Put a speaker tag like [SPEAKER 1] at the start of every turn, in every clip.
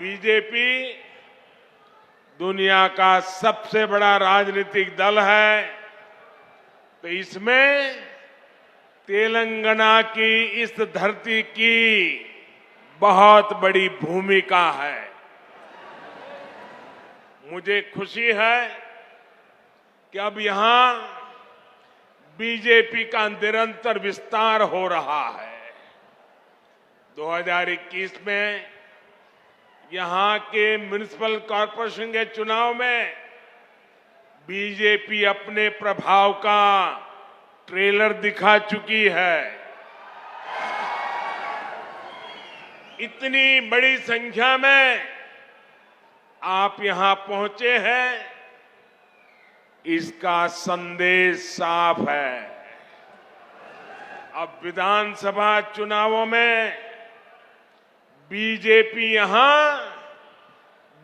[SPEAKER 1] BJP दुनिया का सबसे बड़ा राजनीतिक दल है, तो इसमें तेलंगाना की इस धरती की बहुत बड़ी भूमिका है। मुझे खुशी है कि अब यहां बीजेपी का निरंतर विस्तार हो रहा है। 2021 में यहां के म्युनिसिपल कॉरपोरेशन के चुनाव में बीजेपी अपने प्रभाव का ट्रेलर दिखा चुकी है। इतनी बड़ी संख्या में आप यहां पहुंचे हैं, इसका संदेश साफ है। अब विधानसभा चुनावों में बीजेपी यहां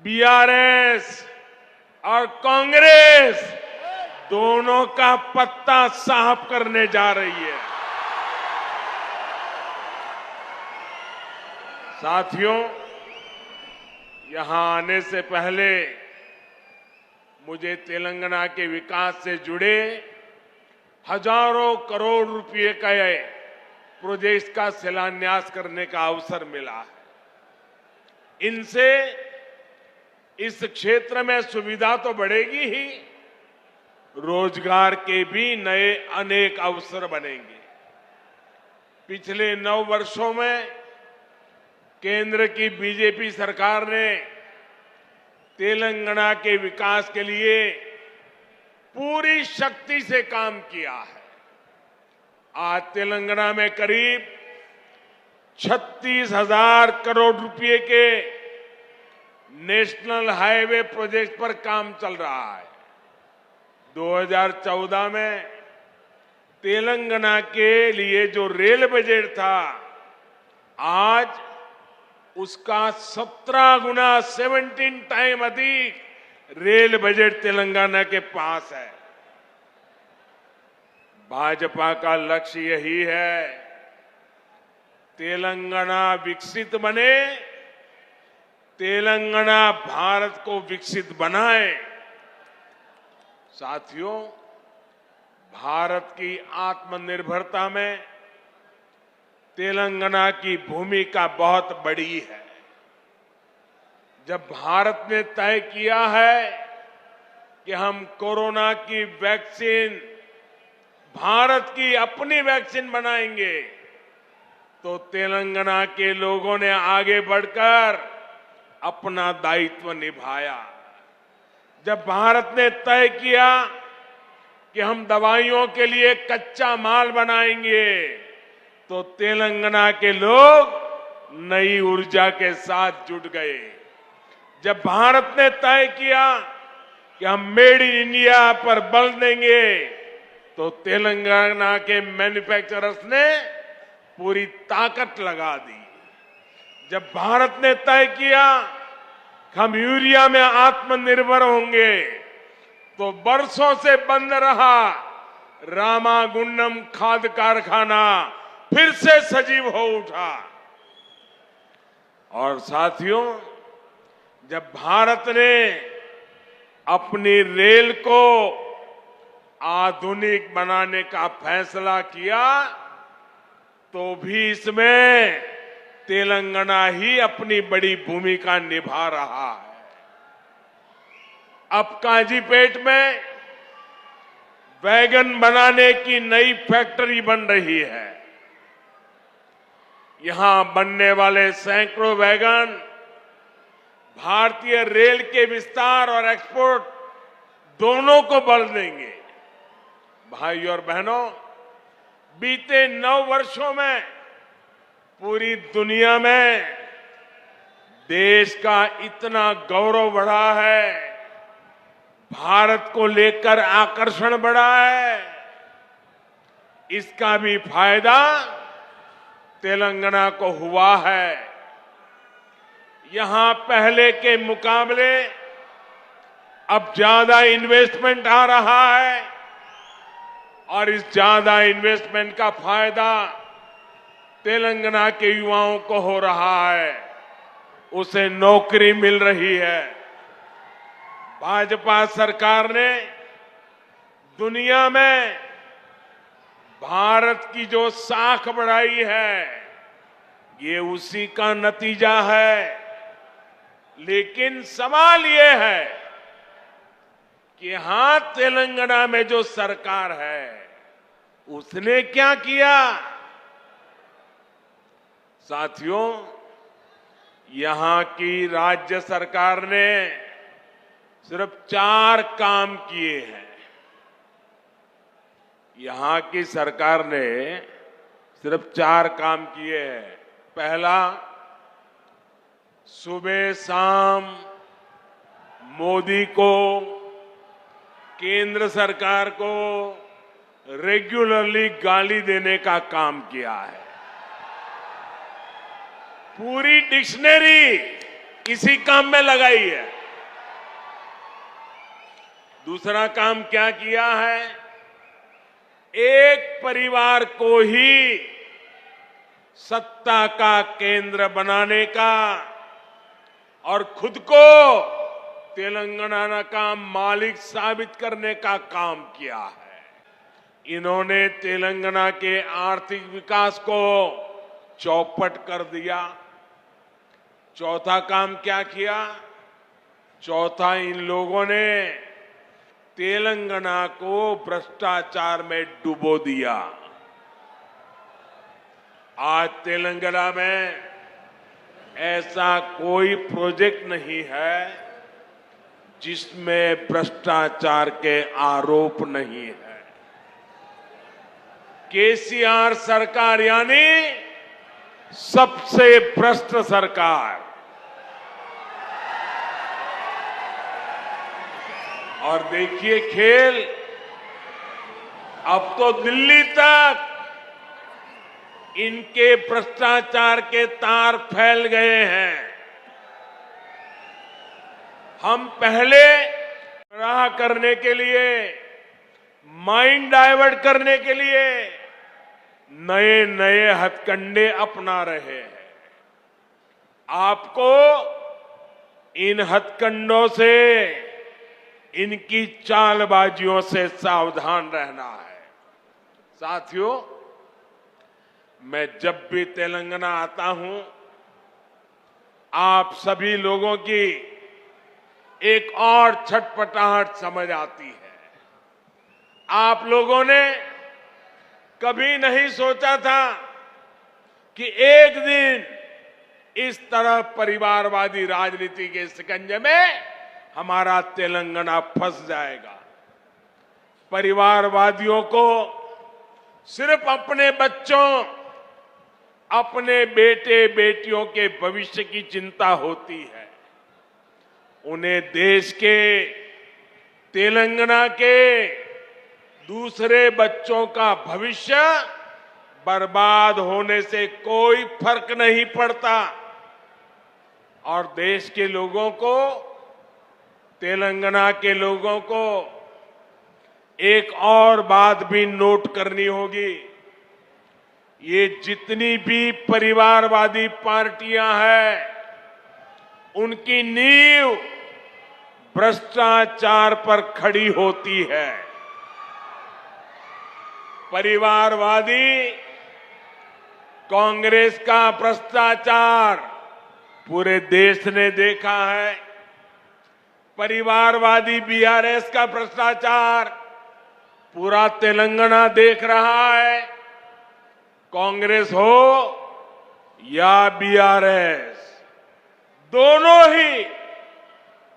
[SPEAKER 1] बीआरएस और कांग्रेस दोनों का पत्ता साफ करने जा रही है। साथियों, यहां आने से पहले मुझे तेलंगाना के विकास से जुड़े हजारों करोड़ रुपए के प्रोजेक्ट का शिलान्यास करने का अवसर मिला है। इनसे इस क्षेत्र में सुविधा तो बढ़ेगी ही, रोजगार के भी नए अनेक अवसर बनेंगे। पिछले 9 वर्षों में केंद्र की बीजेपी सरकार ने तेलंगाना के विकास के लिए पूरी शक्ति से काम किया है। आज तेलंगाना में करीब 36,000 करोड़ रुपए के नेशनल हाईवे प्रोजेक्ट पर काम चल रहा है। 2014 में तेलंगाना के लिए जो रेल बजट था, आज उसका 17 गुना 17 टाइम अधिक रेल बजट तेलंगाना के पास है। भाजपा का लक्ष्य यही है, तेलंगाना विकसित बने, तेलंगाना भारत को विकसित बनाए। साथियों, भारत की आत्मनिर्भरता में तेलंगाना की भूमिका बहुत बड़ी है। जब भारत ने तय किया है कि हम कोरोना की वैक्सीन, भारत की अपनी वैक्सीन बनाएंगे, तो तेलंगाना के लोगों ने आगे बढ़कर अपना दायित्व निभाया। जब भारत ने तय किया कि हम दवाइयों के लिए कच्चा माल बनाएंगे, तो तेलंगाना के लोग नई ऊर्जा के साथ जुट गए। जब भारत ने तय किया कि हम मेड इन इंडिया पर बल देंगे, तो तेलंगाना के मैन्युफैक्चरर्स ने पूरी ताकत लगा दी। जब भारत ने तय किया कि हम यूरिया में आत्मनिर्भर होंगे, तो बरसों से बंद रहा रामागुंडम खाद कारखाना फिर से सजीव हो उठा। और साथियों, जब भारत ने अपनी रेल को आधुनिक बनाने का फैसला किया, तो भी इसमें तेलंगाना ही अपनी बड़ी भूमिका निभा रहा है। अब काजीपेट में वैगन बनाने की नई फैक्ट्री बन रही है। यहां बनने वाले सैकड़ों वैगन भारतीय रेल के विस्तार और एक्सपोर्ट दोनों को बल देंगे। भाइयों और बहनों, बीते 9 वर्षों में पूरी दुनिया में देश का इतना गौरव बढ़ा है, भारत को लेकर आकर्षण बढ़ा है, इसका भी फायदा तेलंगाना को हुआ है। यहां पहले के मुकाबले अब ज्यादा इन्वेस्टमेंट आ रहा है, और इस ज्यादा इन्वेस्टमेंट का फायदा तेलंगाना के युवाओं को हो रहा है। उसे नौकरी मिल रही है। भाजपा सरकार ने दुनिया में भारत की जो साख बढ़ाई है, ये उसी का नतीजा है। लेकिन सवाल ये है कि यहां तेलंगाना में जो सरकार है, उसने क्या किया? साथियों, यहां की राज्य सरकार ने सिर्फ 4 काम किए हैं। यहां की सरकार ने सिर्फ 4 काम किए हैं। पहला, सुबह शाम मोदी को, केंद्र सरकार को रेगुलरली गाली देने का काम किया है। पूरी डिक्शनरी इसी काम में लगाई है। दूसरा काम क्या किया है? एक परिवार को ही सत्ता का केंद्र बनाने का और खुद को तेलंगाना का मालिक साबित करने का काम किया है। इन्होंने तेलंगाना के आर्थिक विकास को चौपट कर दिया। चौथा काम क्या किया? चौथा, इन लोगों ने तेलंगाना को भ्रष्टाचार में डुबो दिया। आज तेलंगाना में ऐसा कोई प्रोजेक्ट नहीं है जिसमें भ्रष्टाचार के आरोप नहीं है। केसीआर सरकार यानी सबसे भ्रष्ट सरकार। और देखिए खेल, अब तो दिल्ली तक इनके भ्रष्टाचार के तार फैल गए हैं। हम पहले राह करने के लिए, माइंड डाइवर्ट करने के लिए नए नए हथकंडे अपना रहे हैं। आपको इन हथकंडों से, इनकी चालबाजियों से सावधान रहना है। साथियों, मैं जब भी तेलंगाना आता हूं, आप सभी लोगों की एक और छटपटाहट समझ आती है। आप लोगों ने कभी नहीं सोचा था कि एक दिन इस तरह परिवारवादी राजनीति के शिकंजे में हमारा तेलंगाना फंस जाएगा। परिवारवादियों को सिर्फ अपने बच्चों, अपने बेटे बेटियों के भविष्य की चिंता होती है। उन्हें देश के, तेलंगाना के दूसरे बच्चों का भविष्य बर्बाद होने से कोई फर्क नहीं पड़ता। और देश के लोगों को, तेलंगाना के लोगों को एक और बात भी नोट करनी होगी। ये जितनी भी परिवारवादी पार्टियां हैं, उनकी नींव भ्रष्टाचार पर खड़ी होती है। परिवारवादी कांग्रेस का भ्रष्टाचार पूरे देश ने देखा है। परिवारवादी बीआरएस का भ्रष्टाचार पूरा तेलंगाना देख रहा है। कांग्रेस हो या बीआरएस, दोनों ही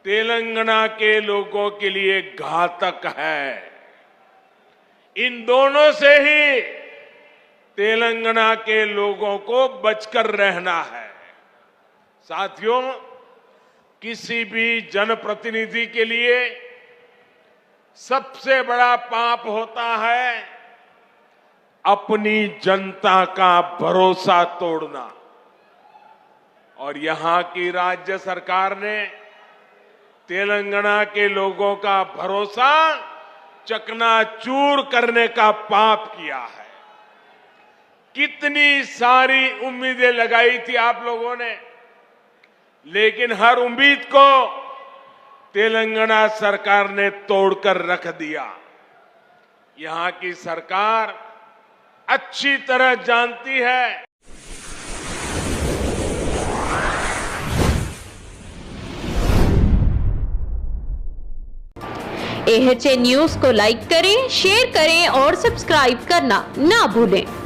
[SPEAKER 1] तेलंगाना के लोगों के लिए घातक है। इन दोनों से ही तेलंगाना के लोगों को बचकर रहना है। साथियों, किसी भी जनप्रतिनिधि के लिए सबसे बड़ा पाप होता है अपनी जनता का भरोसा तोड़ना। और यहां की राज्य सरकार ने तेलंगाना के लोगों का भरोसा चकनाचूर करने का पाप किया है। कितनी सारी उम्मीदें लगाई थी आप लोगों ने लेकिन हर उम्मीद को तेलंगाना सरकार ने तोड़कर रख दिया। यहां की सरकार अच्छी तरह जानती है
[SPEAKER 2] AHA न्यूज को लाइक करें, शेयर करें और सब्सक्राइब करना ना भूलें।